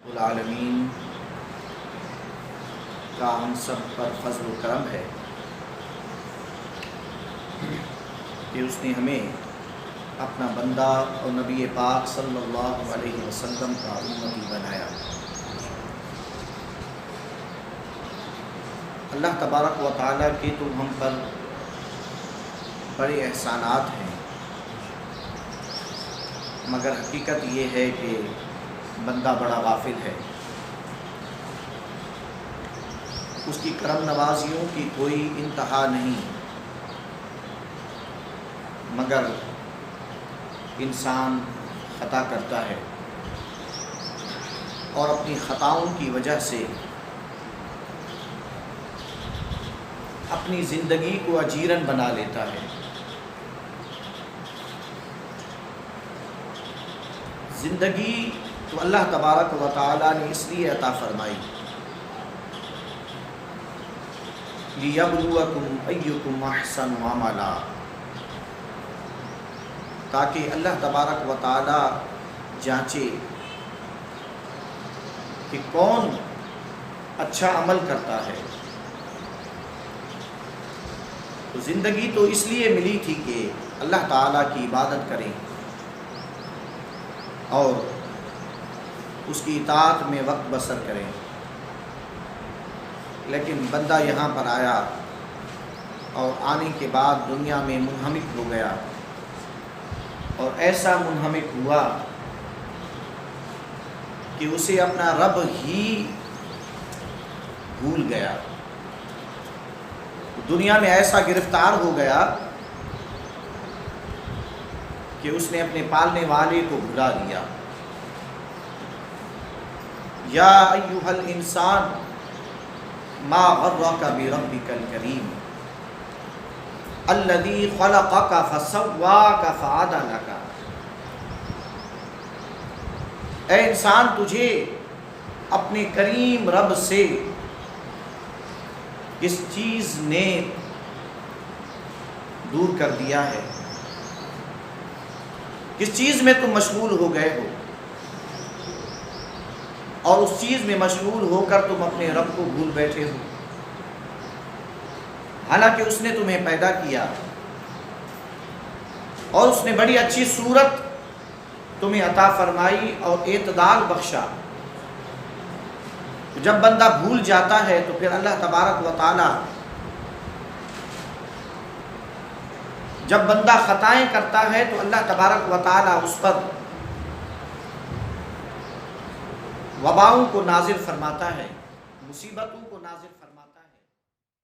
العالمین کا ہم سب پر فضل و کرم ہے کہ اس نے ہمیں اپنا بندہ اور نبی پاک صلی اللہ علیہ وسلم کا امتی بنایا۔ اللہ تبارک و تعالیٰ کے تو ہم پر بڑے احسانات ہیں، مگر حقیقت یہ ہے کہ بندہ بڑا غافل ہے۔ اس کی کرم نوازیوں کی کوئی انتہا نہیں، مگر انسان خطا کرتا ہے اور اپنی خطاؤں کی وجہ سے اپنی زندگی کو اجیرن بنا لیتا ہے۔ زندگی تو اللہ تبارک و تعالیٰ نے اس لیے عطا فرمائی لِيَبْلُوَكُمْ أَيُّكُمْ أَحْسَنُ عَمَلًا، تاکہ اللہ تبارک و تعالیٰ جانچے کہ کون اچھا عمل کرتا ہے۔ تو زندگی تو اس لیے ملی تھی کہ اللہ تعالیٰ کی عبادت کریں اور اس کی اطاعت میں وقت بسر کریں، لیکن بندہ یہاں پر آیا اور آنے کے بعد دنیا میں منہمک ہو گیا، اور ایسا منہمک ہوا کہ اسے اپنا رب ہی بھول گیا۔ دنیا میں ایسا گرفتار ہو گیا کہ اس نے اپنے پالنے والے کو بھلا دیا۔ یا ایھا الانسان ما غرک بربک الکریم الذی خلقک فسواک فعدلک۔ اے انسان، تجھے اپنے کریم رب سے کس چیز نے دور کر دیا ہے؟ کس چیز میں تم مشغول ہو گئے ہو، اور اس چیز میں مشغول ہو کر تم اپنے رب کو بھول بیٹھے ہو، حالانکہ اس نے تمہیں پیدا کیا اور اس نے بڑی اچھی صورت تمہیں عطا فرمائی اور اعتدال بخشا۔ جب بندہ بھول جاتا ہے تو پھر اللہ تبارک و تعالی، جب بندہ خطائیں کرتا ہے تو اللہ تبارک و تعالی اس پر وباؤں کو نازل فرماتا ہے، مصیبتوں کو نازل فرماتا ہے۔